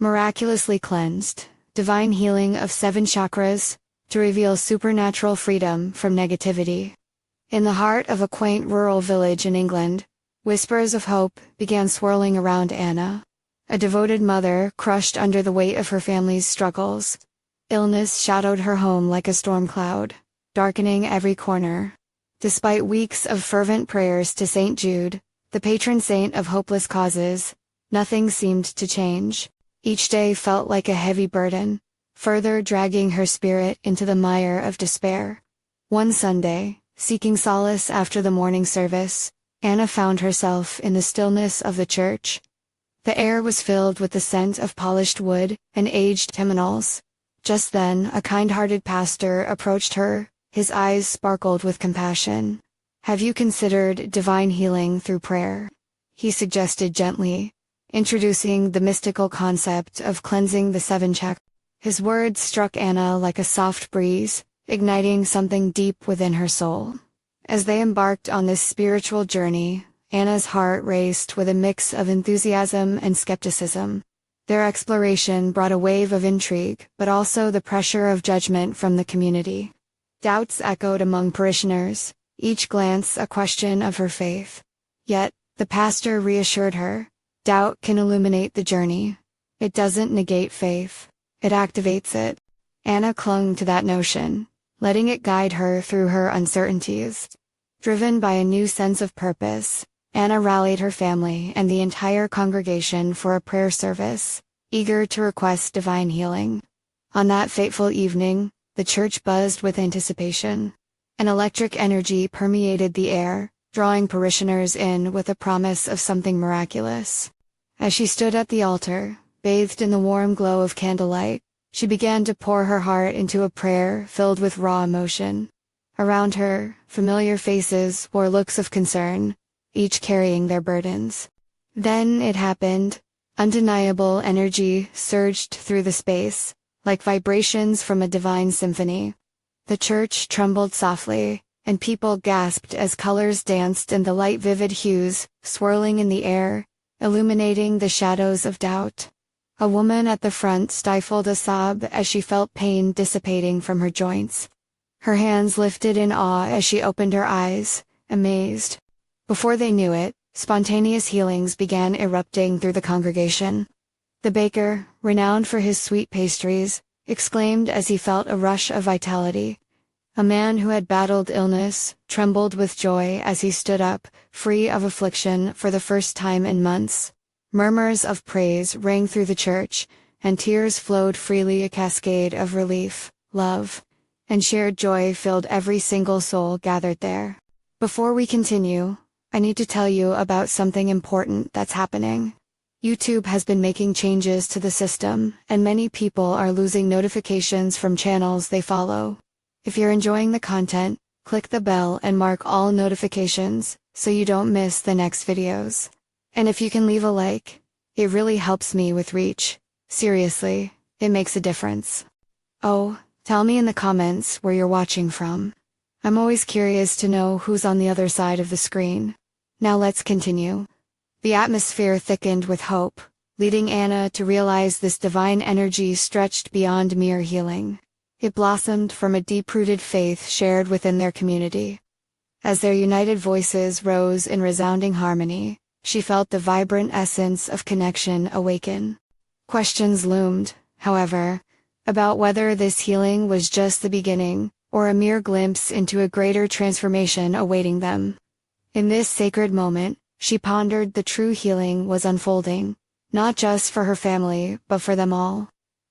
Miraculously cleansed, divine healing of 7 chakras, to reveal supernatural freedom from negativity. In the heart of a quaint rural village in England, whispers of hope began swirling around Anna, a devoted mother crushed under the weight of her family's struggles. Illness shadowed her home like a storm cloud, darkening every corner. Despite weeks of fervent prayers to St. Jude, the patron saint of hopeless causes, nothing seemed to change. Each day felt like a heavy burden, further dragging her spirit into the mire of despair. One Sunday, seeking solace after the morning service, Anna found herself in the stillness of the church. The air was filled with the scent of polished wood and aged hymnals. Just then, a kind-hearted pastor approached her. His eyes sparkled with compassion. "Have you considered divine healing through prayer?" he suggested gently, introducing the mystical concept of cleansing the 7 chakras. His words struck Anna like a soft breeze, igniting something deep within her soul. As they embarked on this spiritual journey, Anna's heart raced with a mix of enthusiasm and skepticism. Their exploration brought a wave of intrigue, but also the pressure of judgment from the community. Doubts echoed among parishioners, each glance a question of her faith. Yet, the pastor reassured her, doubt can illuminate the journey. It doesn't negate faith, it activates it. Anna clung to that notion, letting it guide her through her uncertainties. Driven by a new sense of purpose, Anna rallied her family and the entire congregation for a prayer service, eager to request divine healing. On that fateful evening, the church buzzed with anticipation. An electric energy permeated the air, drawing parishioners in with a promise of something miraculous. As she stood at the altar, bathed in the warm glow of candlelight, she began to pour her heart into a prayer filled with raw emotion. Around her, familiar faces wore looks of concern, each carrying their burdens. Then it happened. Undeniable energy surged through the space, like vibrations from a divine symphony. The church trembled softly, and people gasped as colors danced in the light vivid hues, swirling in the air, illuminating the shadows of doubt. A woman at the front stifled a sob as she felt pain dissipating from her joints. Her hands lifted in awe as she opened her eyes, amazed. Before they knew it, spontaneous healings began erupting through the congregation. The baker, renowned for his sweet pastries, exclaimed as he felt a rush of vitality. A man who had battled illness trembled with joy as he stood up, free of affliction for the first time in months. Murmurs of praise rang through the church, and tears flowed freely. A cascade of relief, love, and shared joy filled every single soul gathered there. Before we continue, I need to tell you about something important that's happening. YouTube has been making changes to the system, and many people are losing notifications from channels they follow. If you're enjoying the content, click the bell and mark all notifications, so you don't miss the next videos. And if you can leave a like, it really helps me with reach. Seriously, it makes a difference. Oh, tell me in the comments where you're watching from. I'm always curious to know who's on the other side of the screen. Now let's continue. The atmosphere thickened with hope, leading Anna to realize this divine energy stretched beyond mere healing. It blossomed from a deep-rooted faith shared within their community. As their united voices rose in resounding harmony, she felt the vibrant essence of connection awaken. Questions loomed, however, about whether this healing was just the beginning, or a mere glimpse into a greater transformation awaiting them. In this sacred moment, she pondered the true healing was unfolding, not just for her family, but for them all.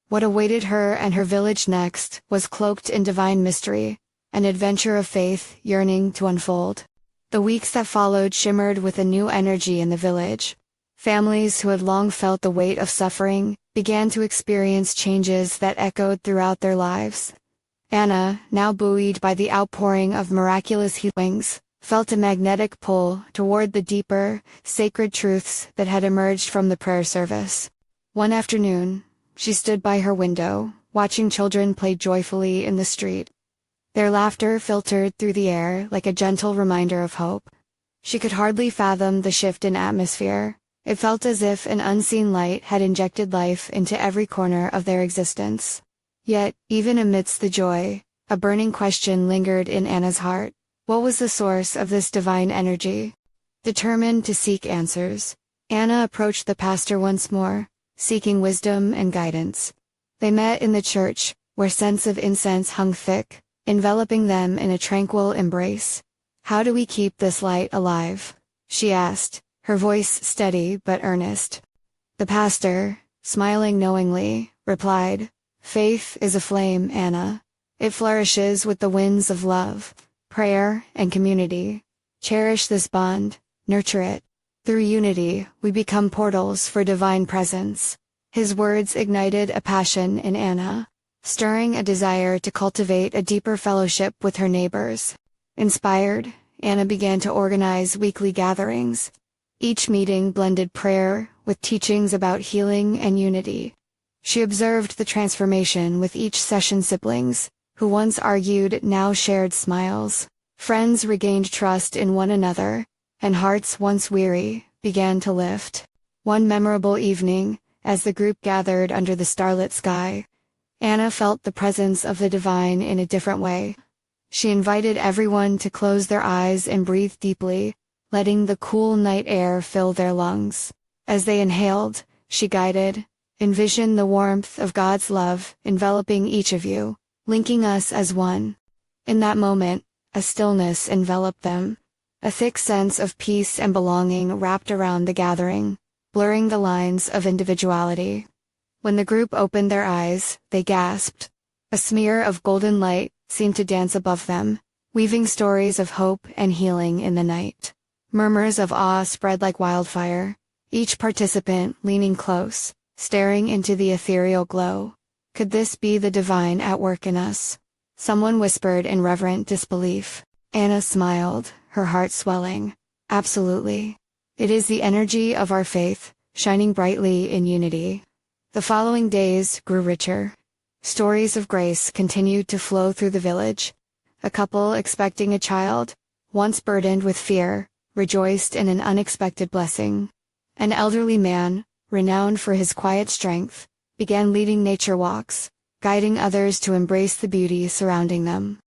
What awaited her and her village next was cloaked in divine mystery, an adventure of faith yearning to unfold. The weeks that followed shimmered with a new energy in the village. Families who had long felt the weight of suffering began to experience changes that echoed throughout their lives. Anna, now buoyed by the outpouring of miraculous healings, felt a magnetic pull toward the deeper, sacred truths that had emerged from the prayer service. One afternoon, she stood by her window, watching children play joyfully in the street. Their laughter filtered through the air like a gentle reminder of hope. She could hardly fathom the shift in atmosphere, It felt as if an unseen light had injected life into every corner of their existence. Yet, even amidst the joy, a burning question lingered in Anna's heart. What was the source of this divine energy? Determined to seek answers, Anna approached the pastor once more, seeking wisdom and guidance. They met in the church, where scents of incense hung thick, enveloping them in a tranquil embrace. "How do we keep this light alive?" she asked, her voice steady but earnest. The pastor, smiling knowingly, replied, "Faith is a flame, Anna. It flourishes with the winds of love, prayer, and community. Cherish this bond, nurture it. Through unity, we become portals for divine presence." His words ignited a passion in Anna, stirring a desire to cultivate a deeper fellowship with her neighbors. Inspired, Anna began to organize weekly gatherings. Each meeting blended prayer with teachings about healing and unity. She observed the transformation with each session. Siblings, who once argued, now shared smiles. Friends regained trust in one another, and hearts once weary began to lift. One memorable evening, as the group gathered under the starlit sky, Anna felt the presence of the divine in a different way. She invited everyone to close their eyes and breathe deeply, letting the cool night air fill their lungs. As they inhaled, she guided, "Envision the warmth of God's love enveloping each of you, linking us as one." In that moment, a stillness enveloped them. A thick sense of peace and belonging wrapped around the gathering, blurring the lines of individuality. When the group opened their eyes, they gasped. A smear of golden light seemed to dance above them, weaving stories of hope and healing in the night. Murmurs of awe spread like wildfire, each participant leaning close, staring into the ethereal glow. Could this be the divine at work in us? Someone whispered in reverent disbelief. Anna smiled, her heart swelling. Absolutely. It is the energy of our faith, shining brightly in unity. The following days grew richer. Stories of grace continued to flow through the village. A couple expecting a child, once burdened with fear, rejoiced in an unexpected blessing. An elderly man, renowned for his quiet strength, began leading nature walks, guiding others to embrace the beauty surrounding them.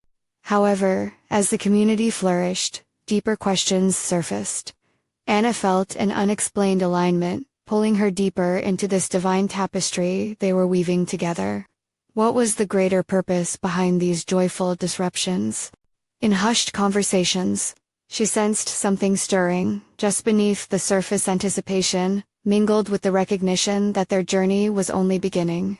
However, as the community flourished, deeper questions surfaced. Anna felt an unexplained alignment, pulling her deeper into this divine tapestry they were weaving together. What was the greater purpose behind these joyful disruptions? In hushed conversations, she sensed something stirring, just beneath the surface. Anticipation, mingled with the recognition that their journey was only beginning.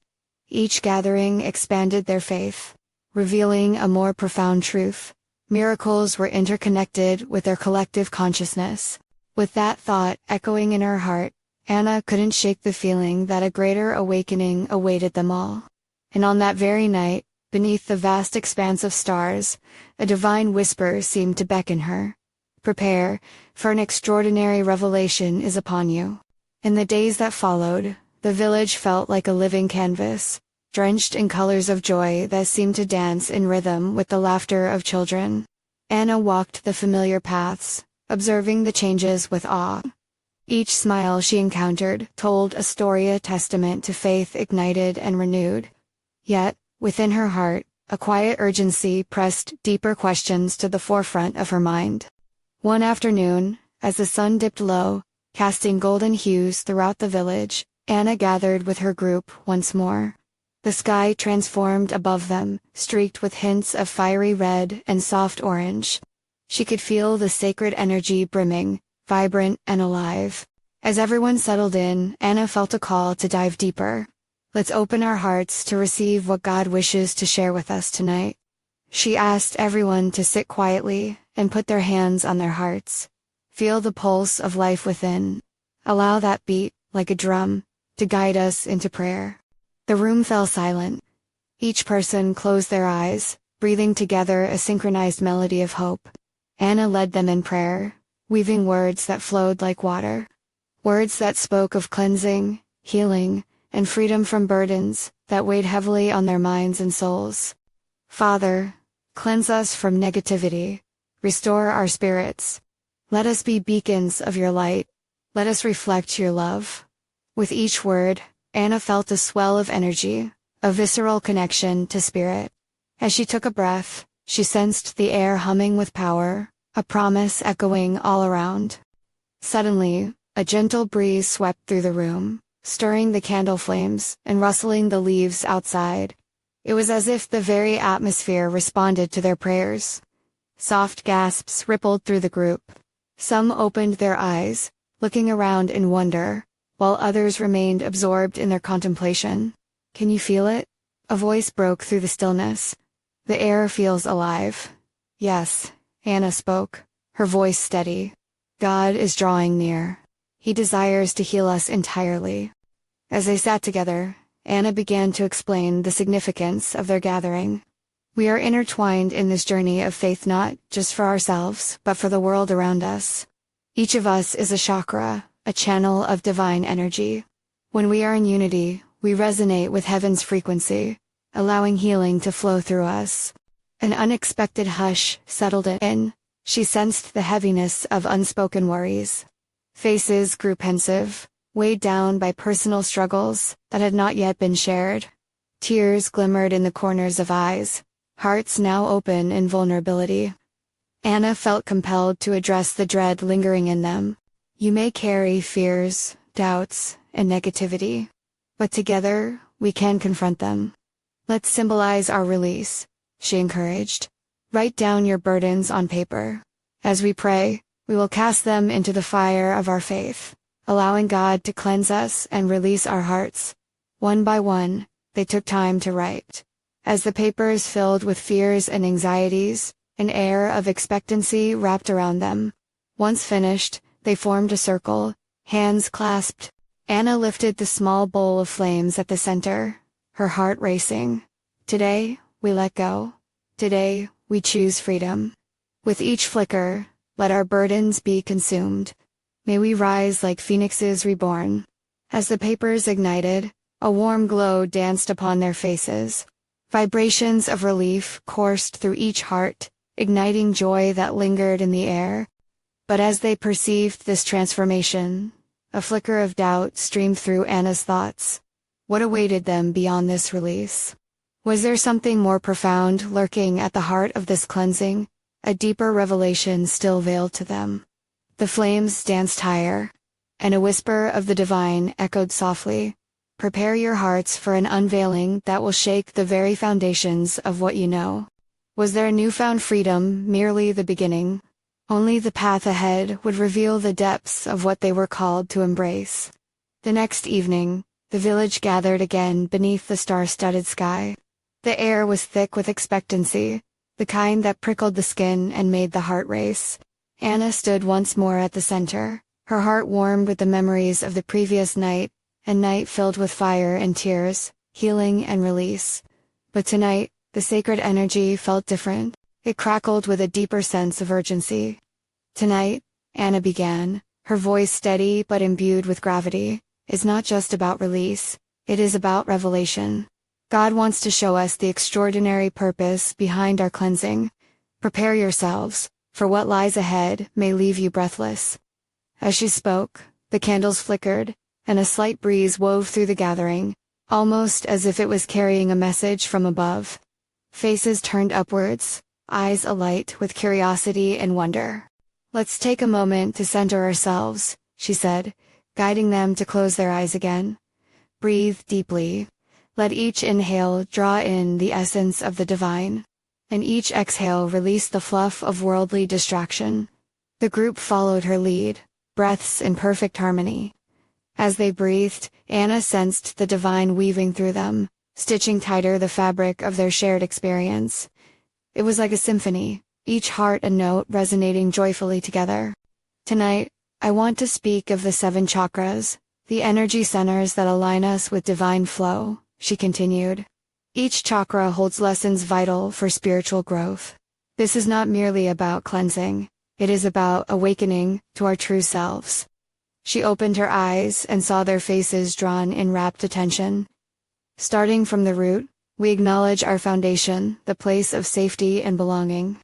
Each gathering expanded their faith, revealing a more profound truth. Miracles were interconnected with their collective consciousness. With that thought echoing in her heart, Anna couldn't shake the feeling that a greater awakening awaited them all. And on that very night, beneath the vast expanse of stars, a divine whisper seemed to beckon her. "Prepare, for an extraordinary revelation is upon you." In the days that followed, the village felt like a living canvas, drenched in colors of joy that seemed to dance in rhythm with the laughter of children. Anna walked the familiar paths, observing the changes with awe. Each smile she encountered told a story, a testament to faith ignited and renewed. Yet, within her heart, a quiet urgency pressed deeper questions to the forefront of her mind. One afternoon, as the sun dipped low, casting golden hues throughout the village, Anna gathered with her group once more. The sky transformed above them, streaked with hints of fiery red and soft orange. She could feel the sacred energy brimming, vibrant and alive. As everyone settled in, Anna felt a call to dive deeper. "Let's open our hearts to receive what God wishes to share with us tonight." She asked everyone to sit quietly and put their hands on their hearts. Feel the pulse of life within. Allow that beat, like a drum, to guide us into prayer. The room fell silent. Each person closed their eyes, breathing together a synchronized melody of hope. Anna led them in prayer, weaving words that flowed like water. Words that spoke of cleansing, healing, and freedom from burdens that weighed heavily on their minds and souls. "Father, cleanse us from negativity. Restore our spirits. Let us be beacons of your light. Let us reflect your love. With each word, Anna felt a swell of energy, a visceral connection to spirit. As she took a breath, she sensed the air humming with power, a promise echoing all around. Suddenly, a gentle breeze swept through the room, stirring the candle flames and rustling the leaves outside. It was as if the very atmosphere responded to their prayers. Soft gasps rippled through the group. Some opened their eyes, looking around in wonder, while others remained absorbed in their contemplation. "Can you feel it?" A voice broke through the stillness. "The air feels alive." "Yes," Anna spoke, her voice steady. "God is drawing near. He desires to heal us entirely." As they sat together, Anna began to explain the significance of their gathering. "We are intertwined in this journey of faith, not just for ourselves, but for the world around us. Each of us is a chakra, a channel of divine energy. When we are in unity, we resonate with heaven's frequency, allowing healing to flow through us." An unexpected hush settled in. She sensed the heaviness of unspoken worries. Faces grew pensive, weighed down by personal struggles that had not yet been shared. Tears glimmered in the corners of eyes, hearts now open in vulnerability. Anna felt compelled to address the dread lingering in them. "You may carry fears, doubts, and negativity, but together we can confront them. Let's symbolize our release," she encouraged. "Write down your burdens on paper. As we pray, we will cast them into the fire of our faith, allowing God to cleanse us and release our hearts." One by one, they took time to write. As the papers filled with fears and anxieties, an air of expectancy wrapped around them. Once finished, they formed a circle, hands clasped. Anna lifted the small bowl of flames at the center, her heart racing. "Today, we let go. Today, we choose freedom. With each flicker, let our burdens be consumed. May we rise like phoenixes reborn." As the papers ignited, a warm glow danced upon their faces. Vibrations of relief coursed through each heart, igniting joy that lingered in the air. But as they perceived this transformation, a flicker of doubt streamed through Anna's thoughts. What awaited them beyond this release? Was there something more profound lurking at the heart of this cleansing, a deeper revelation still veiled to them? The flames danced higher, and a whisper of the divine echoed softly. "Prepare your hearts for an unveiling that will shake the very foundations of what you know." Was their newfound freedom merely the beginning? Only the path ahead would reveal the depths of what they were called to embrace. The next evening, the village gathered again beneath the star-studded sky. The air was thick with expectancy, the kind that prickled the skin and made the heart race. Anna stood once more at the center, her heart warmed with the memories of the previous night, a night filled with fire and tears, healing and release. But tonight, the sacred energy felt different. It crackled with a deeper sense of urgency. "Tonight," Anna began, her voice steady but imbued with gravity, "is not just about release, it is about revelation. God wants to show us the extraordinary purpose behind our cleansing. Prepare yourselves, for what lies ahead may leave you breathless." As she spoke, the candles flickered, and a slight breeze wove through the gathering, almost as if it was carrying a message from above. Faces turned upwards, eyes alight with curiosity and wonder. "Let's take a moment to center ourselves," she said, guiding them to close their eyes again. "Breathe deeply. Let each inhale draw in the essence of the divine, and each exhale release the fluff of worldly distraction." The group followed her lead, breaths in perfect harmony. As they breathed, Anna sensed the divine weaving through them, stitching tighter the fabric of their shared experience. It was like a symphony, each heart a note resonating joyfully together. "Tonight, I want to speak of the 7 chakras, the energy centers that align us with divine flow," she continued. "Each chakra holds lessons vital for spiritual growth. This is not merely about cleansing, it is about awakening to our true selves." She opened her eyes and saw their faces drawn in rapt attention. "Starting from the root, we acknowledge our foundation, the place of safety and belonging.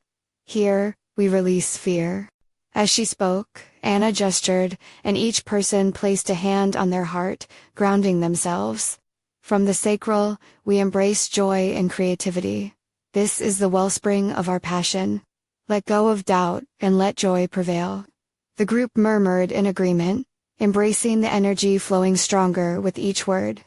Here, we release fear." As she spoke, Anna gestured, and each person placed a hand on their heart, grounding themselves. From the sacral, we embrace joy and creativity. This is the wellspring of our passion. Let go of doubt and let joy prevail. The group murmured in agreement, embracing the energy flowing stronger with each word.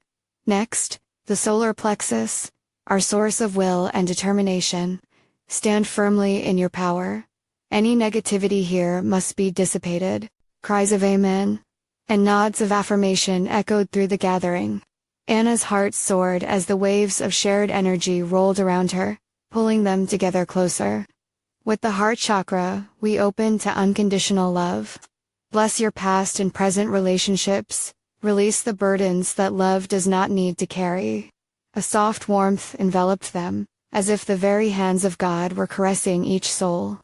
Next, the solar plexus, our source of will and determination. Stand firmly in your power. Any negativity here must be dissipated. Cries of amen and nods of affirmation echoed through the gathering. Anna's heart soared as the waves of shared energy rolled around her, pulling them together closer. With the heart chakra, we open to unconditional love. Bless your past and present relationships. Release the burdens that love does not need to carry. A soft warmth enveloped them, as if the very hands of God were caressing each soul.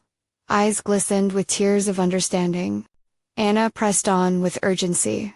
Eyes glistened with tears of understanding. Anna pressed on with urgency.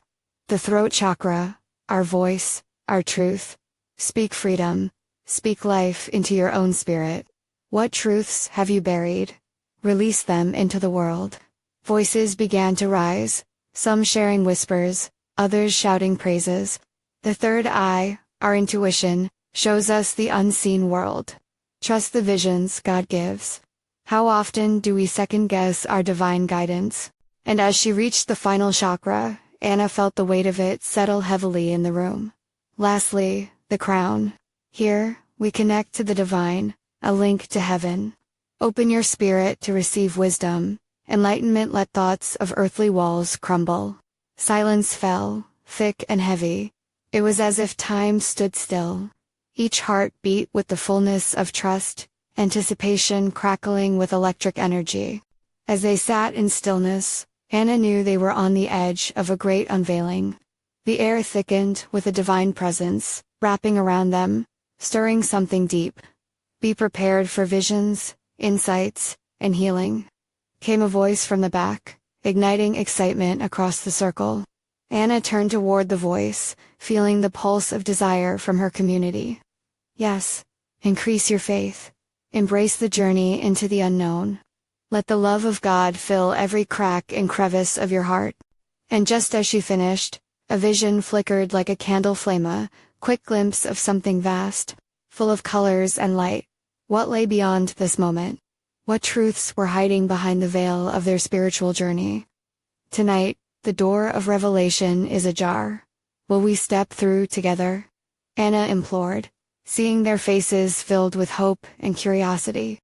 The throat chakra, our voice, our truth. Speak freedom. Speak life into your own spirit. What truths have you buried? Release them into the world. Voices began to rise, some sharing whispers, others shouting praises. The third eye, our intuition, shows us the unseen world. Trust the visions God gives. How often do we second-guess our divine guidance? And as she reached the final chakra, Anna felt the weight of it settle heavily in the room. Lastly, the crown. Here, we connect to the divine, a link to heaven. Open your spirit to receive wisdom. Enlightenment. Let thoughts of earthly walls crumble. Silence fell, thick and heavy. It was as if time stood still. Each heart beat with the fullness of trust, anticipation crackling with electric energy. As they sat in stillness, Anna knew they were on the edge of a great unveiling. The air thickened with a divine presence, wrapping around them, stirring something deep. Be prepared for visions, insights, and healing. Came a voice from the back, igniting excitement across the circle. Anna turned toward the voice, feeling the pulse of desire from her community. Yes, increase your faith. Embrace the journey into the unknown. Let the love of God fill every crack and crevice of your heart. And just as she finished, a vision flickered like a candle flame, a quick glimpse of something vast, full of colors and light. What lay beyond this moment? What truths were hiding behind the veil of their spiritual journey? Tonight, the door of revelation is ajar. Will we step through together? Anna implored, seeing their faces filled with hope and curiosity.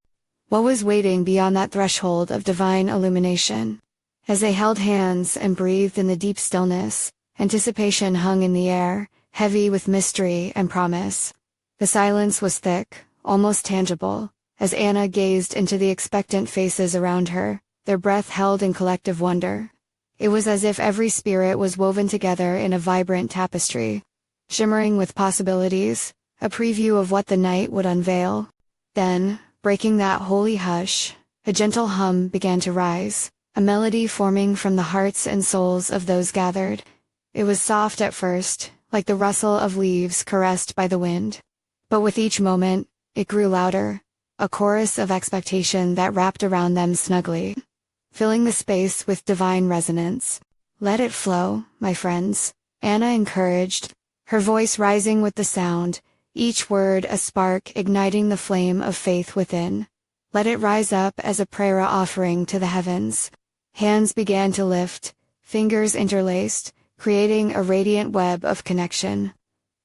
What was waiting beyond that threshold of divine illumination? As they held hands and breathed in the deep stillness, anticipation hung in the air, heavy with mystery and promise. The silence was thick, almost tangible, as Anna gazed into the expectant faces around her, their breath held in collective wonder. It was as if every spirit was woven together in a vibrant tapestry, shimmering with possibilities, a preview of what the night would unveil. Then, breaking that holy hush, a gentle hum began to rise, a melody forming from the hearts and souls of those gathered. It was soft at first, like the rustle of leaves caressed by the wind. But with each moment, it grew louder, a chorus of expectation that wrapped around them snugly, filling the space with divine resonance. Let it flow, my friends, Anna encouraged, her voice rising with the sound, each word a spark igniting the flame of faith within. Let it rise up as a prayer offering to the heavens. Hands began to lift, fingers interlaced, creating a radiant web of connection.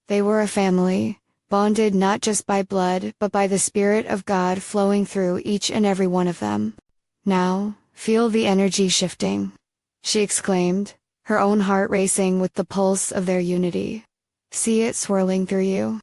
They were a family, bonded not just by blood but by the Spirit of God flowing through each and every one of them. Now, feel the energy shifting, she exclaimed, her own heart racing with the pulse of their unity. See it swirling through you.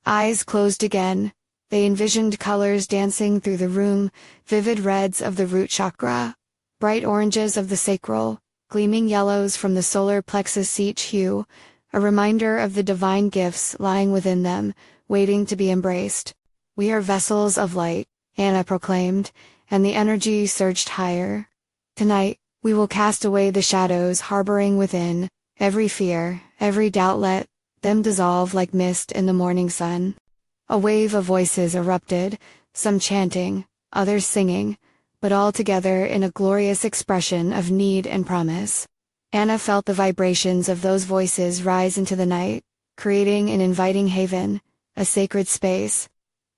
Eyes closed again, they envisioned colors dancing through the room, vivid reds of the root chakra, bright oranges of the sacral, gleaming yellows from the solar plexus, each hue, a reminder of the divine gifts lying within them, waiting to be embraced. We are vessels of light, Anna proclaimed, and the energy surged higher. Tonight, we will cast away the shadows harboring within, every fear, every doubt, let them dissolve like mist in the morning sun. A wave of voices erupted, some chanting, others singing, but all together in a glorious expression of need and promise. Anna felt the vibrations of those voices rise into the night, creating an inviting haven, a sacred space.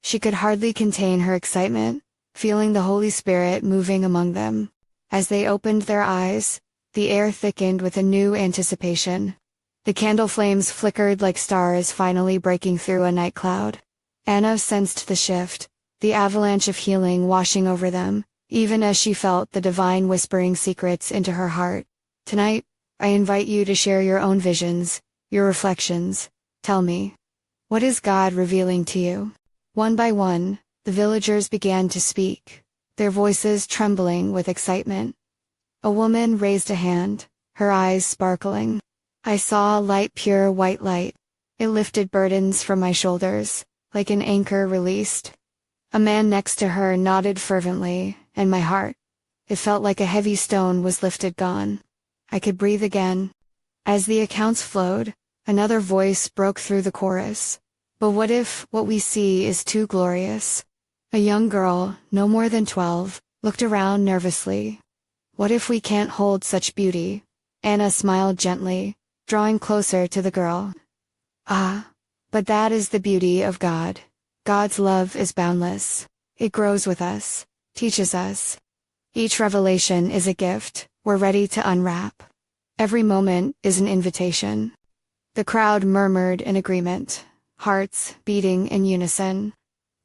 She could hardly contain her excitement, feeling the Holy Spirit moving among them. As they opened their eyes, the air thickened with a new anticipation. The candle flames flickered like stars finally breaking through a night cloud. Anna sensed the shift, the avalanche of healing washing over them, even as she felt the divine whispering secrets into her heart. Tonight, I invite you to share your own visions, your reflections. Tell me, what is God revealing to you? One by one, the villagers began to speak, their voices trembling with excitement. A woman raised a hand, her eyes sparkling. I saw light, pure white light. It lifted burdens from my shoulders, like an anchor released. A man next to her nodded fervently, and my heart, it felt like a heavy stone was lifted gone. I could breathe again. As the accounts flowed, another voice broke through the chorus. But what if what we see is too glorious? A young girl, no more than 12, looked around nervously. What if we can't hold such beauty? Anna smiled gently, drawing closer to the girl. Ah, but that is the beauty of God. God's love is boundless. It grows with us, teaches us. Each revelation is a gift we're ready to unwrap. Every moment is an invitation. The crowd murmured in agreement, hearts beating in unison.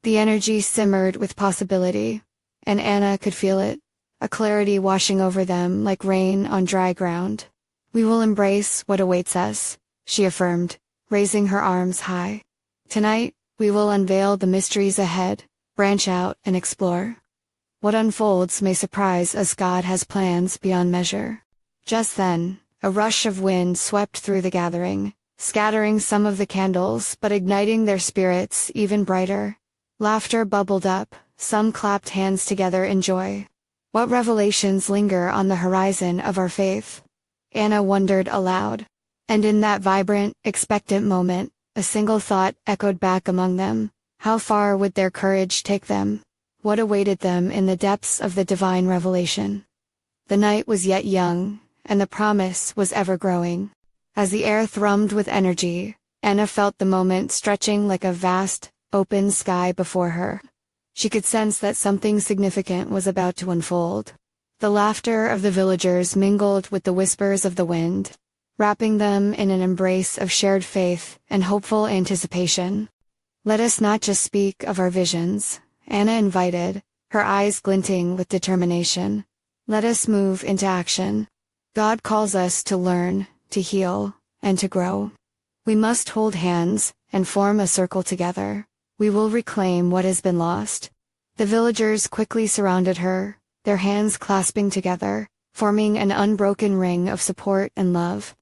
The energy simmered with possibility, and Anna could feel it, a clarity washing over them like rain on dry ground. We will embrace what awaits us, she affirmed, raising her arms high. Tonight, we will unveil the mysteries ahead, branch out and explore. What unfolds may surprise as God has plans beyond measure. Just then, a rush of wind swept through the gathering, scattering some of the candles but igniting their spirits even brighter. Laughter bubbled up, some clapped hands together in joy. What revelations linger on the horizon of our faith? Anna wondered aloud. And in that vibrant, expectant moment, a single thought echoed back among them. How far would their courage take them? What awaited them in the depths of the divine revelation? The night was yet young, and the promise was ever growing. As the air thrummed with energy, Anna felt the moment stretching like a vast, open sky before her. She could sense that something significant was about to unfold. The laughter of the villagers mingled with the whispers of the wind, wrapping them in an embrace of shared faith and hopeful anticipation. Let us not just speak of our visions, Anna invited, her eyes glinting with determination. Let us move into action. God calls us to learn, to heal, and to grow. We must hold hands and form a circle together. We will reclaim what has been lost. The villagers quickly surrounded her, their hands clasping together, forming an unbroken ring of support and love.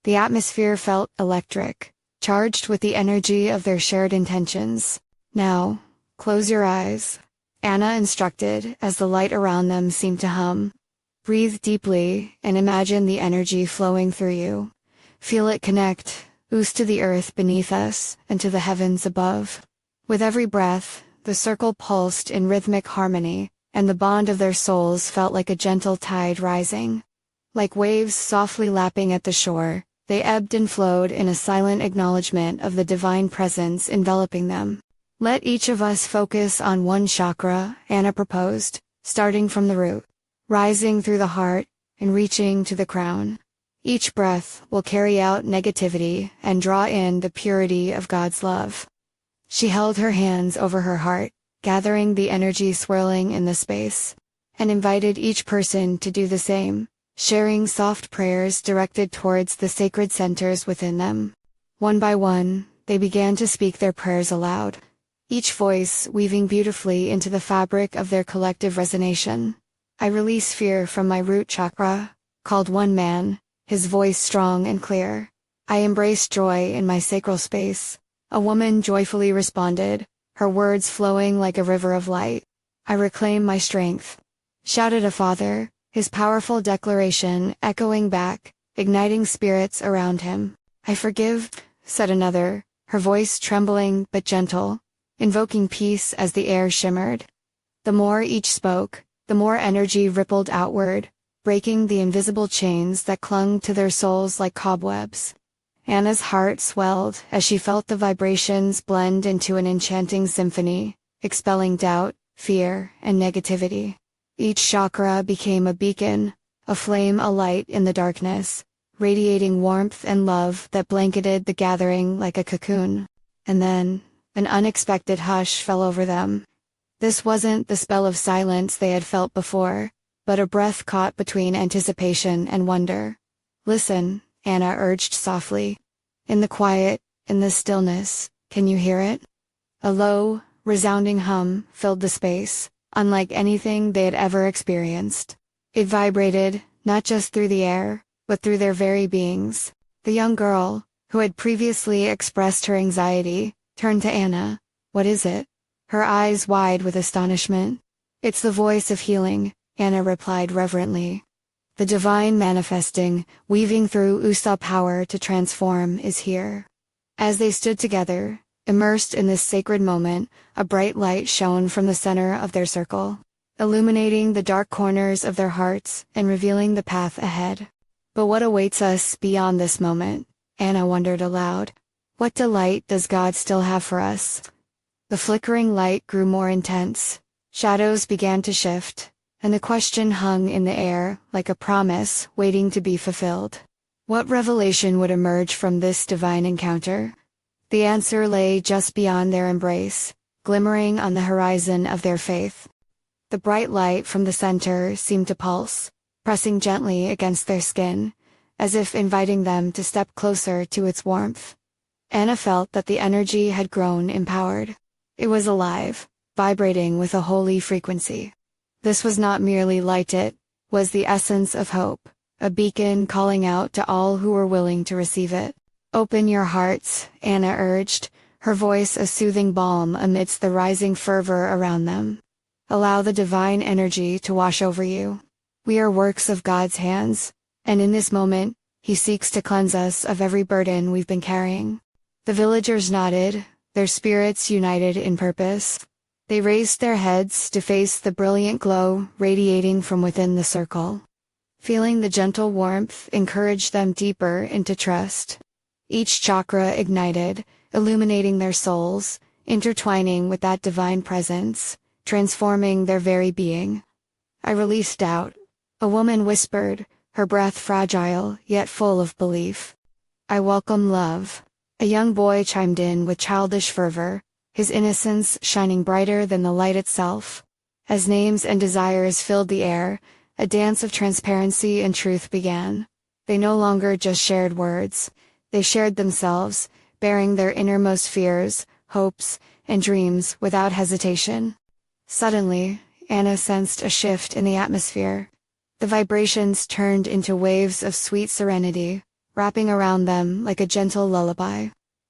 The atmosphere felt electric, charged with the energy of their shared intentions. Now, close your eyes, Anna instructed as the light around them seemed to hum. Breathe deeply and imagine the energy flowing through you. Feel it connect, ooze to the earth beneath us and to the heavens above. With every breath, the circle pulsed in rhythmic harmony, and the bond of their souls felt like a gentle tide rising. Like waves softly lapping at the shore, they ebbed and flowed in a silent acknowledgement of the divine presence enveloping them. Let each of us focus on one chakra, Anna proposed, starting from the root, rising through the heart, and reaching to the crown. Each breath will carry out negativity and draw in the purity of God's love. She held her hands over her heart, gathering the energy swirling in the space, and invited each person to do the same, sharing soft prayers directed towards the sacred centers within them. One by one, they began to speak their prayers aloud, each voice weaving beautifully into the fabric of their collective resonation. I release fear from my root chakra, called one man, his voice strong and clear. I embrace joy in my sacral space, a woman joyfully responded, her words flowing like a river of light. I reclaim my strength, shouted a father, his powerful declaration echoing back, igniting spirits around him. I forgive, said another, her voice trembling but gentle, invoking peace as the air shimmered. The more each spoke, the more energy rippled outward, breaking the invisible chains that clung to their souls like cobwebs. Anna's heart swelled as she felt the vibrations blend into an enchanting symphony, expelling doubt, fear, and negativity. Each chakra became a beacon, a flame alight in the darkness, radiating warmth and love that blanketed the gathering like a cocoon. And then, an unexpected hush fell over them. This wasn't the spell of silence they had felt before, but a breath caught between anticipation and wonder. "Listen," Anna urged softly. "In the quiet, in the stillness, can you hear it?" A low, resounding hum filled the space, unlike anything they had ever experienced. It vibrated, not just through the air, but through their very beings. The young girl, who had previously expressed her anxiety, turned to Anna. "What is it?" Her eyes wide with astonishment. "It's the voice of healing," Anna replied reverently. "The divine manifesting, weaving through Usa power to transform, is here." As they stood together, immersed in this sacred moment, a bright light shone from the center of their circle, illuminating the dark corners of their hearts and revealing the path ahead. But what awaits us beyond this moment? Anna wondered aloud. What delight does God still have for us? The flickering light grew more intense. Shadows began to shift, and the question hung in the air like a promise waiting to be fulfilled. What revelation would emerge from this divine encounter? The answer lay just beyond their embrace, glimmering on the horizon of their faith. The bright light from the center seemed to pulse, pressing gently against their skin, as if inviting them to step closer to its warmth. Anna felt that the energy had grown empowered. It was alive, vibrating with a holy frequency. This was not merely light, it was the essence of hope, a beacon calling out to all who were willing to receive it. "Open your hearts," Anna urged, her voice a soothing balm amidst the rising fervor around them. "Allow the divine energy to wash over you. We are works of God's hands, and in this moment, He seeks to cleanse us of every burden we've been carrying." The villagers nodded, their spirits united in purpose. They raised their heads to face the brilliant glow radiating from within the circle. Feeling the gentle warmth encouraged them deeper into trust. Each chakra ignited, illuminating their souls, intertwining with that divine presence, transforming their very being. "I release doubt," a woman whispered, her breath fragile yet full of belief. "I welcome love," a young boy chimed in with childish fervor, his innocence shining brighter than the light itself. As names and desires filled the air, a dance of transparency and truth began. They no longer just shared words, they shared themselves, bearing their innermost fears, hopes, and dreams without hesitation. Suddenly, Anna sensed a shift in the atmosphere. The vibrations turned into waves of sweet serenity, wrapping around them like a gentle lullaby.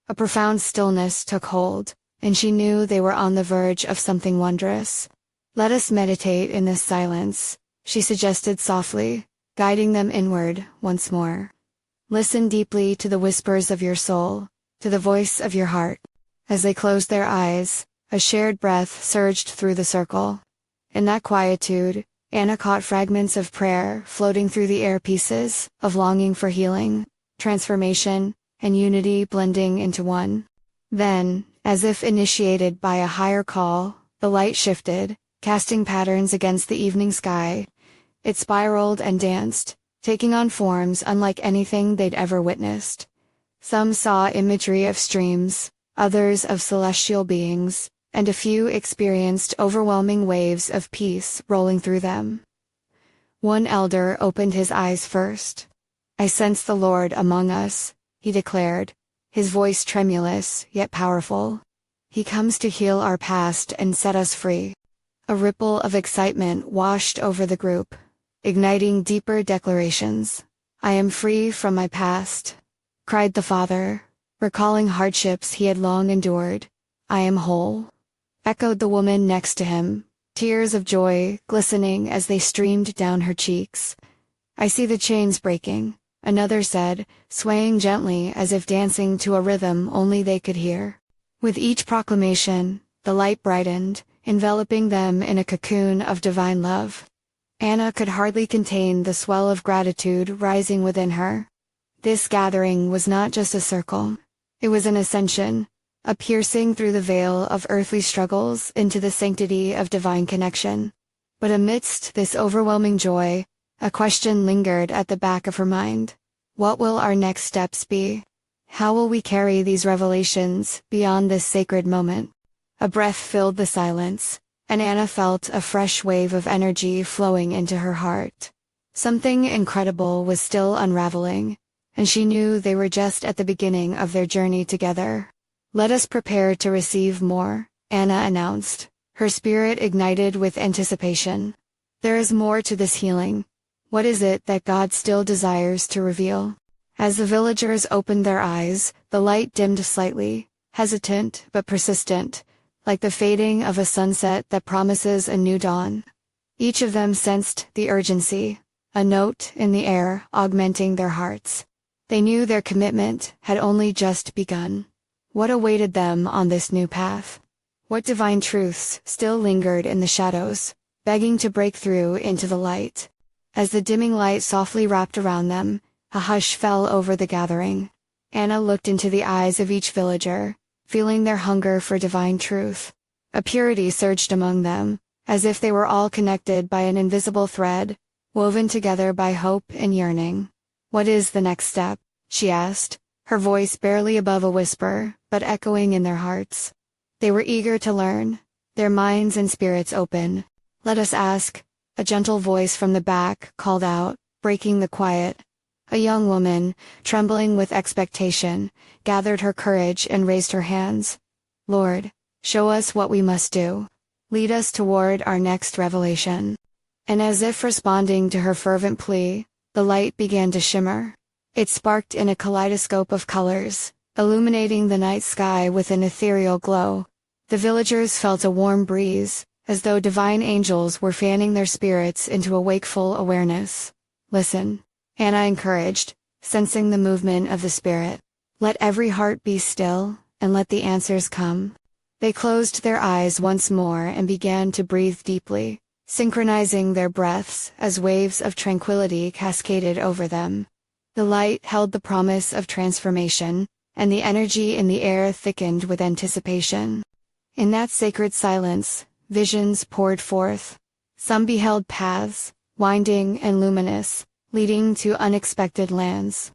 A profound stillness took hold, and she knew they were on the verge of something wondrous. "Let us meditate in this silence," she suggested softly, guiding them inward once more. "Listen deeply to the whispers of your soul, to the voice of your heart." As they closed their eyes, a shared breath surged through the circle. In that quietude, Anna caught fragments of prayer floating through the air, pieces of longing for healing, transformation, and unity blending into one. Then, as if initiated by a higher call, the light shifted, casting patterns against the evening sky. It spiraled and danced, taking on forms unlike anything they'd ever witnessed. Some saw imagery of streams, others of celestial beings, and a few experienced overwhelming waves of peace rolling through them. One elder opened his eyes first. "I sense the Lord among us," he declared, his voice tremulous yet powerful. "He comes to heal our past and set us free." A ripple of excitement washed over the group, igniting deeper declarations. "I am free from my past," cried the father, recalling hardships he had long endured. "I am whole," echoed the woman next to him, tears of joy glistening as they streamed down her cheeks. "I see the chains breaking," another said, swaying gently as if dancing to a rhythm only they could hear. With each proclamation, the light brightened, enveloping them in a cocoon of divine love. Anna could hardly contain the swell of gratitude rising within her. This gathering was not just a circle. It was an ascension, a piercing through the veil of earthly struggles into the sanctity of divine connection. But amidst this overwhelming joy, a question lingered at the back of her mind. What will our next steps be? How will we carry these revelations beyond this sacred moment? A breath filled the silence, and Anna felt a fresh wave of energy flowing into her heart. Something incredible was still unraveling, and she knew they were just at the beginning of their journey together. "Let us prepare to receive more," Anna announced, her spirit ignited with anticipation. "There is more to this healing. What is it that God still desires to reveal?" As the villagers opened their eyes, the light dimmed slightly, hesitant but persistent, like the fading of a sunset that promises a new dawn. Each of them sensed the urgency, a note in the air augmenting their hearts. They knew their commitment had only just begun. What awaited them on this new path? What divine truths still lingered in the shadows, begging to break through into the light? As the dimming light softly wrapped around them, a hush fell over the gathering. Anna looked into the eyes of each villager, feeling their hunger for divine truth. A purity surged among them, as if they were all connected by an invisible thread, woven together by hope and yearning. "What is the next step?" she asked, her voice barely above a whisper, but echoing in their hearts. They were eager to learn, their minds and spirits open. "Let us ask," a gentle voice from the back called out, breaking the quiet. A young woman, trembling with expectation, gathered her courage and raised her hands. "Lord, show us what we must do. Lead us toward our next revelation." And as if responding to her fervent plea, the light began to shimmer. It sparked in a kaleidoscope of colors, illuminating the night sky with an ethereal glow. The villagers felt a warm breeze, as though divine angels were fanning their spirits into a wakeful awareness. "Listen," Anna encouraged, sensing the movement of the spirit. "Let every heart be still, and let the answers come." They closed their eyes once more and began to breathe deeply, synchronizing their breaths as waves of tranquility cascaded over them. The light held the promise of transformation, and the energy in the air thickened with anticipation. In that sacred silence, visions poured forth. Some beheld paths, winding and luminous, leading to unexpected lands.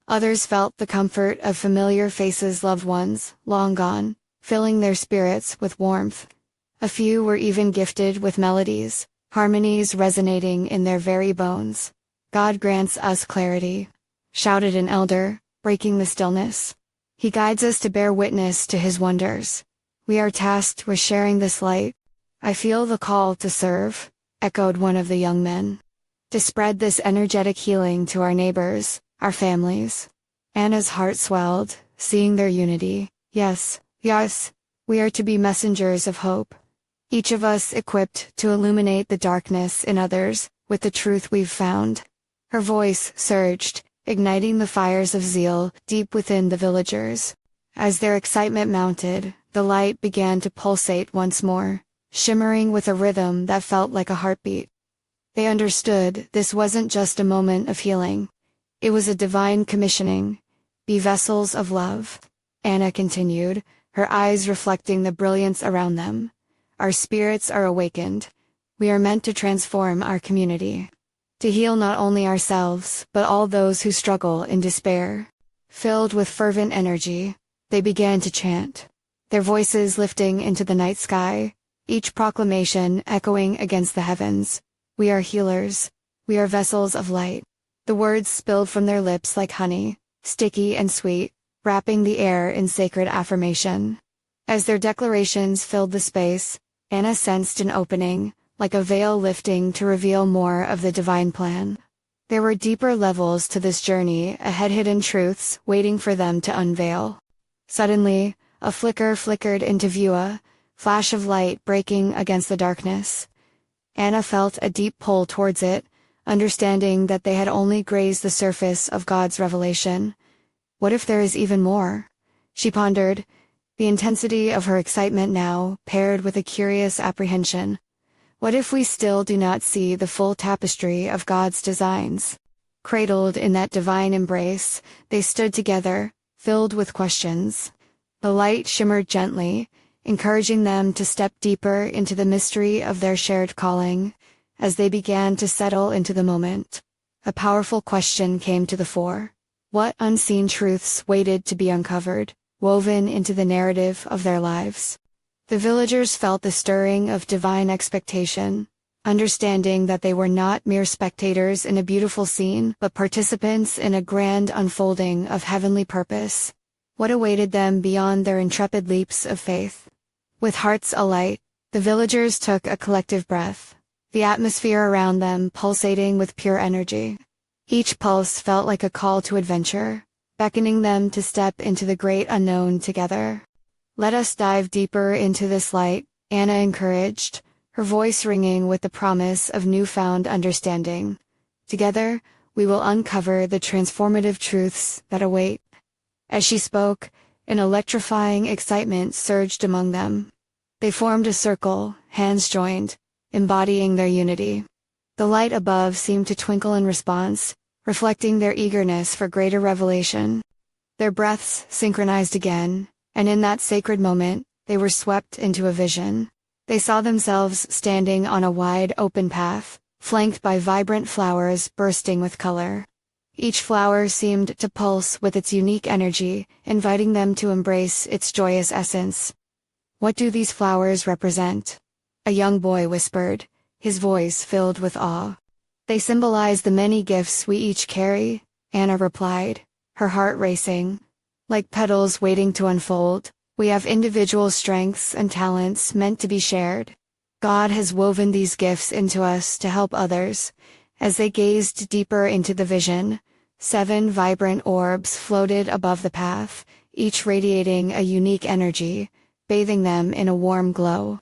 Others felt the comfort of familiar faces, loved ones, long gone, filling their spirits with warmth. A few were even gifted with melodies, harmonies resonating in their very bones. "God grants us clarity," shouted an elder, breaking the stillness. "He guides us to bear witness to his wonders. We are tasked with sharing this light." "I feel the call to serve," echoed one of the young men. "To spread this energetic healing to our neighbors, our families." Anna's heart swelled, seeing their unity. Yes, we are to be messengers of hope. Each of us equipped to illuminate the darkness in others with the truth we've found. Her voice surged, igniting the fires of zeal deep within the villagers. As their excitement mounted, the light began to pulsate once more, shimmering with a rhythm that felt like a heartbeat. They understood this wasn't just a moment of healing. It was a divine commissioning. "Be vessels of love," Anna continued, her eyes reflecting the brilliance around them. "Our spirits are awakened. We are meant to transform our community. To heal not only ourselves, but all those who struggle in despair." Filled with fervent energy, they began to chant, their voices lifting into the night sky, each proclamation echoing against the heavens. "We are healers. We are vessels of light." The words spilled from their lips like honey, sticky and sweet, wrapping the air in sacred affirmation. As their declarations filled the space, Anna sensed an opening, like a veil lifting to reveal more of the divine plan. There were deeper levels to this journey ahead, hidden truths waiting for them to unveil. Suddenly, a flicker flickered into view, a flash of light breaking against the darkness. Anna felt a deep pull towards it, understanding that they had only grazed the surface of God's revelation. What if there is even more? She pondered, the intensity of her excitement now paired with a curious apprehension. What if we still do not see the full tapestry of God's designs? Cradled in that divine embrace, they stood together, filled with questions. The light shimmered gently, encouraging them to step deeper into the mystery of their shared calling. As they began to settle into the moment, a powerful question came to the fore. What unseen truths waited to be uncovered, woven into the narrative of their lives? The villagers felt the stirring of divine expectation, understanding that they were not mere spectators in a beautiful scene, but participants in a grand unfolding of heavenly purpose. What awaited them beyond their intrepid leaps of faith? With hearts alight, the villagers took a collective breath, the atmosphere around them pulsating with pure energy. Each pulse felt like a call to adventure, beckoning them to step into the great unknown together. "Let us dive deeper into this light," Anna encouraged, her voice ringing with the promise of newfound understanding. "Together, we will uncover the transformative truths that await." As she spoke, an electrifying excitement surged among them. They formed a circle, hands joined, embodying their unity. The light above seemed to twinkle in response, reflecting their eagerness for greater revelation. Their breaths synchronized again, and in that sacred moment, they were swept into a vision. They saw themselves standing on a wide open path, flanked by vibrant flowers bursting with color. Each flower seemed to pulse with its unique energy, inviting them to embrace its joyous essence. "What do these flowers represent?" a young boy whispered, his voice filled with awe. "They symbolize the many gifts we each carry," Anna replied, her heart racing. "Like petals waiting to unfold, we have individual strengths and talents meant to be shared. God has woven these gifts into us to help others." As they gazed deeper into the vision, 7 vibrant orbs floated above the path, each radiating a unique energy, bathing them in a warm glow.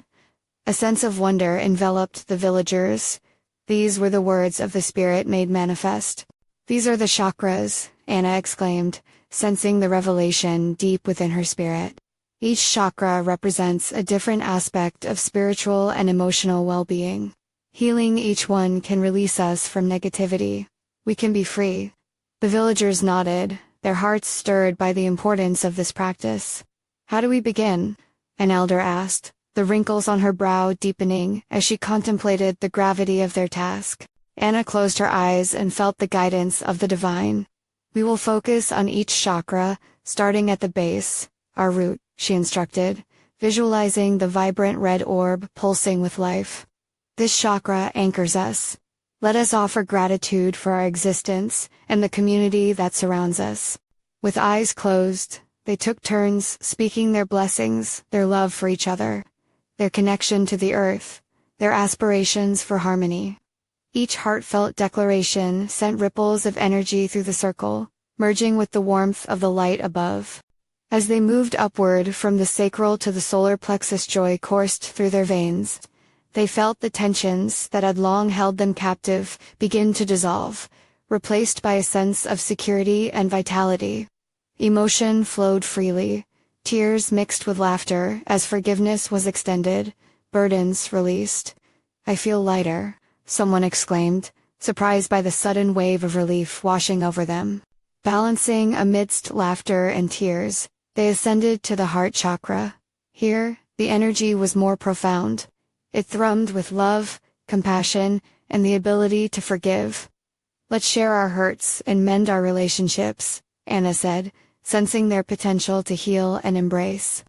A sense of wonder enveloped the villagers. These were the words of the spirit made manifest. "These are the chakras," Anna exclaimed, sensing the revelation deep within her spirit. Each chakra represents a different aspect of spiritual and emotional well-being. Healing each one can release us from negativity. We can be free. The villagers nodded, their hearts stirred by the importance of this practice. "How do we begin?" an elder asked, the wrinkles on her brow deepening as she contemplated the gravity of their task. Anna closed her eyes and felt the guidance of the divine. "We will focus on each chakra, starting at the base, our root," she instructed, visualizing the vibrant red orb pulsing with life. "This chakra anchors us. Let us offer gratitude for our existence and the community that surrounds us." With eyes closed, they took turns speaking their blessings, their love for each other, their connection to the earth, their aspirations for harmony. Each heartfelt declaration sent ripples of energy through the circle, merging with the warmth of the light above. As they moved upward from the sacral to the solar plexus, joy coursed through their veins. They felt the tensions that had long held them captive begin to dissolve, replaced by a sense of security and vitality. Emotion flowed freely, tears mixed with laughter as forgiveness was extended, burdens released. "I feel lighter," someone exclaimed, surprised by the sudden wave of relief washing over them. Balancing amidst laughter and tears, they ascended to the heart chakra. Here, the energy was more profound. It thrummed with love, compassion, and the ability to forgive. "Let's share our hurts and mend our relationships," Anna said, sensing their potential to heal and embrace.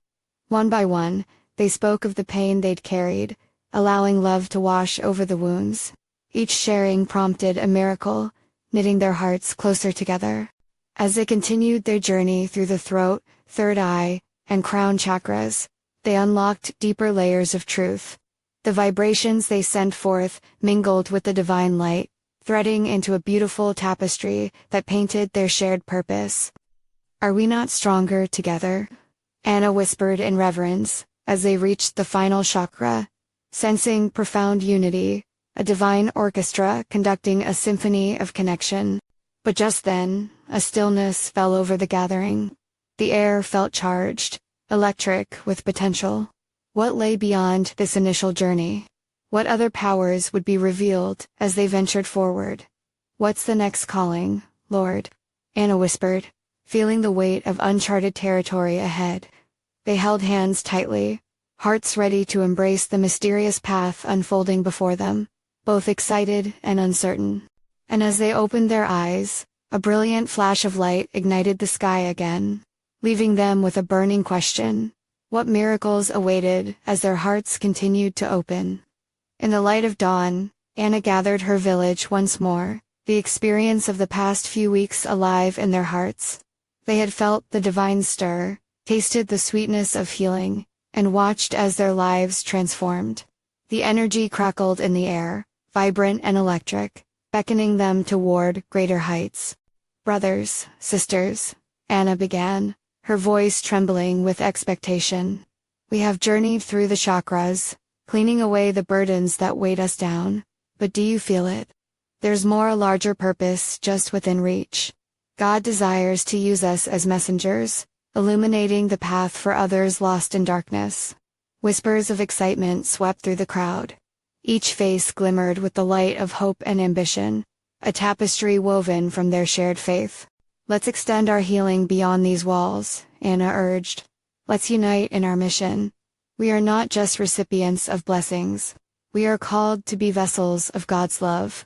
One by one, they spoke of the pain they'd carried, allowing love to wash over the wounds. Each sharing prompted a miracle, knitting their hearts closer together. As they continued their journey through the throat, third eye, and crown chakras, they unlocked deeper layers of truth. The vibrations they sent forth mingled with the divine light, threading into a beautiful tapestry that painted their shared purpose. "Are we not stronger together?" Anna whispered in reverence, as they reached the final chakra, sensing profound unity, a divine orchestra conducting a symphony of connection. But just then, a stillness fell over the gathering. The air felt charged, electric with potential. What lay beyond this initial journey? What other powers would be revealed as they ventured forward? What's the next calling, Lord? Anna whispered, feeling the weight of uncharted territory ahead. They held hands tightly, hearts ready to embrace the mysterious path unfolding before them, both excited and uncertain. And as they opened their eyes, a brilliant flash of light ignited the sky again, leaving them with a burning question. What miracles awaited as their hearts continued to open? In the light of dawn, Anna gathered her village once more, the experience of the past few weeks alive in their hearts. They had felt the divine stir, tasted the sweetness of healing, and watched as their lives transformed. The energy crackled in the air, vibrant and electric, beckoning them toward greater heights. Brothers, sisters, Anna began, her voice trembling with expectation. We have journeyed through the chakras, cleaning away the burdens that weighed us down, but do you feel it? There's more, a larger purpose just within reach. God desires to use us as messengers, illuminating the path for others lost in darkness. Whispers of excitement swept through the crowd. Each face glimmered with the light of hope and ambition, a tapestry woven from their shared faith. Let's extend our healing beyond these walls, Anna urged. Let's unite in our mission. We are not just recipients of blessings. We are called to be vessels of God's love.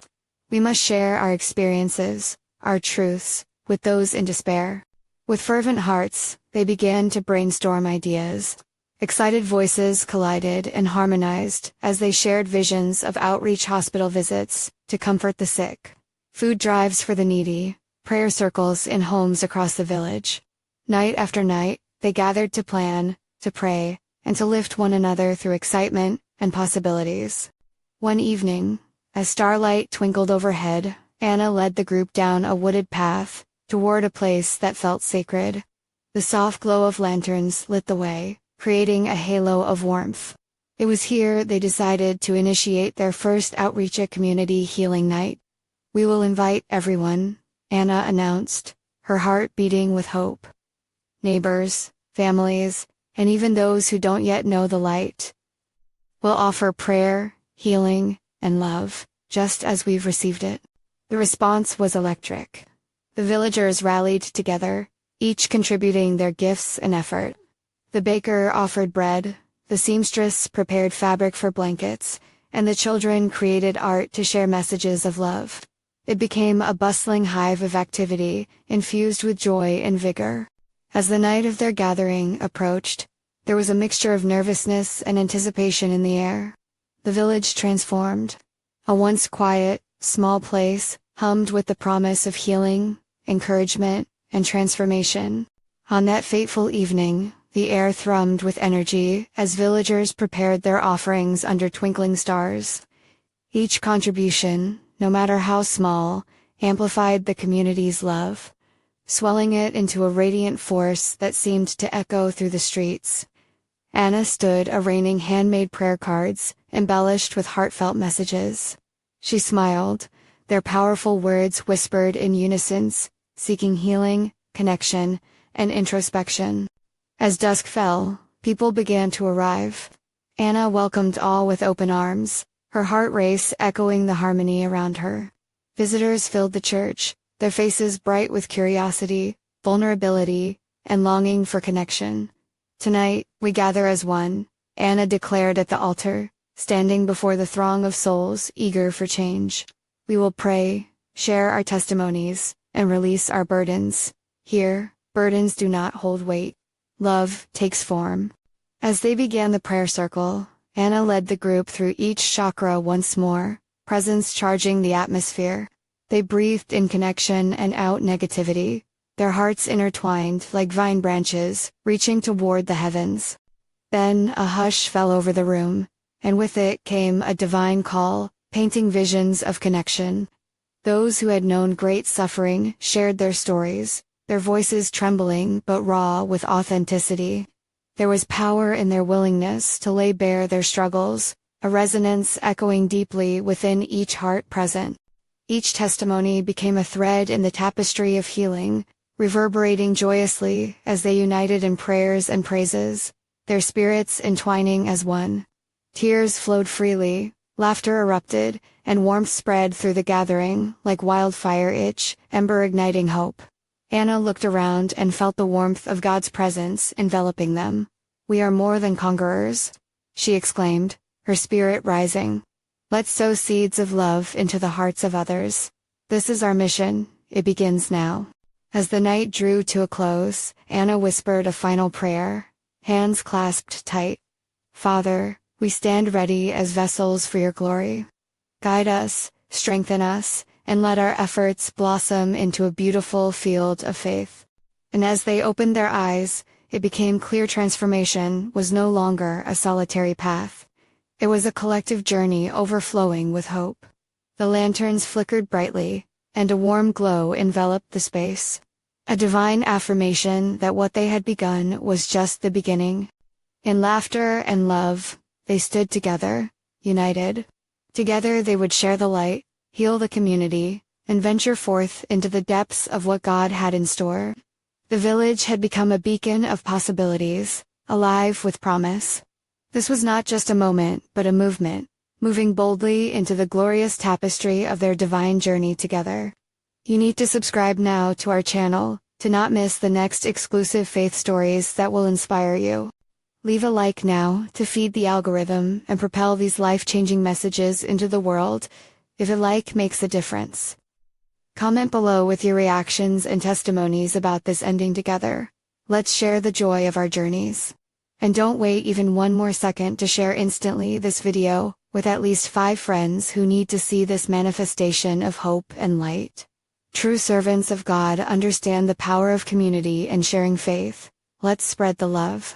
We must share our experiences, our truths, with those in despair. With fervent hearts, they began to brainstorm ideas. Excited voices collided and harmonized as they shared visions of outreach hospital visits to comfort the sick, food drives for the needy, prayer circles in homes across the village. Night after night, they gathered to plan, to pray, and to lift one another through excitement and possibilities. One evening, as starlight twinkled overhead, Anna led the group down a wooded path toward a place that felt sacred. The soft glow of lanterns lit the way, creating a halo of warmth. It was here they decided to initiate their first outreach community healing night. We will invite everyone, Anna announced, her heart beating with hope. Neighbors, families, and even those who don't yet know the light. We'll offer prayer, healing, and love, just as we've received it. The response was electric. The villagers rallied together, each contributing their gifts and effort. The baker offered bread, the seamstress prepared fabric for blankets, and the children created art to share messages of love. It became a bustling hive of activity, infused with joy and vigor. As the night of their gathering approached, there was a mixture of nervousness and anticipation in the air. The village transformed. A once quiet, small place hummed with the promise of healing, encouragement, and transformation. On that fateful evening, the air thrummed with energy as villagers prepared their offerings under twinkling stars. Each contribution, no matter how small, amplified the community's love, swelling it into a radiant force that seemed to echo through the streets. Anna stood arranging handmade prayer cards, embellished with heartfelt messages. She smiled, their powerful words whispered in unison, seeking healing, connection, and introspection. As dusk fell, people began to arrive. Anna welcomed all with open arms, her heart race echoing the harmony around her. Visitors filled the church, their faces bright with curiosity, vulnerability, and longing for connection. Tonight, we gather as one, Anna declared at the altar, standing before the throng of souls eager for change. We will pray, share our testimonies, and release our burdens. Here, burdens do not hold weight. Love takes form. As they began the prayer circle, Anna led the group through each chakra once more, presence charging the atmosphere. They breathed in connection and out negativity, their hearts intertwined like vine branches, reaching toward the heavens. Then a hush fell over the room, and with it came a divine call, painting visions of connection. Those who had known great suffering shared their stories, their voices trembling but raw with authenticity. There was power in their willingness to lay bare their struggles, a resonance echoing deeply within each heart present. Each testimony became a thread in the tapestry of healing, reverberating joyously as they united in prayers and praises, their spirits entwining as one. Tears flowed freely, laughter erupted, and warmth spread through the gathering like wildfire, each ember igniting hope. Anna looked around and felt the warmth of God's presence enveloping them. "We are more than conquerors," she exclaimed, her spirit rising. "Let's sow seeds of love into the hearts of others. This is our mission, it begins now." As the night drew to a close, Anna whispered a final prayer, hands clasped tight. "Father, we stand ready as vessels for your glory. Guide us, strengthen us, and let our efforts blossom into a beautiful field of faith." And as they opened their eyes, it became clear transformation was no longer a solitary path. It was a collective journey overflowing with hope. The lanterns flickered brightly, and a warm glow enveloped the space. A divine affirmation that what they had begun was just the beginning. In laughter and love, they stood together, united. Together they would share the light, heal the community, and venture forth into the depths of what God had in store. The village had become a beacon of possibilities, alive with promise. This was not just a moment, but a movement, moving boldly into the glorious tapestry of their divine journey together. You need to subscribe now to our channel to not miss the next exclusive faith stories that will inspire you. Leave a like now to feed the algorithm and propel these life-changing messages into the world, if a like makes a difference. Comment below with your reactions and testimonies about this ending together. Let's share the joy of our journeys. And don't wait even one more second to share instantly this video with at least 5 friends who need to see this manifestation of hope and light. True servants of God understand the power of community and sharing faith. Let's spread the love.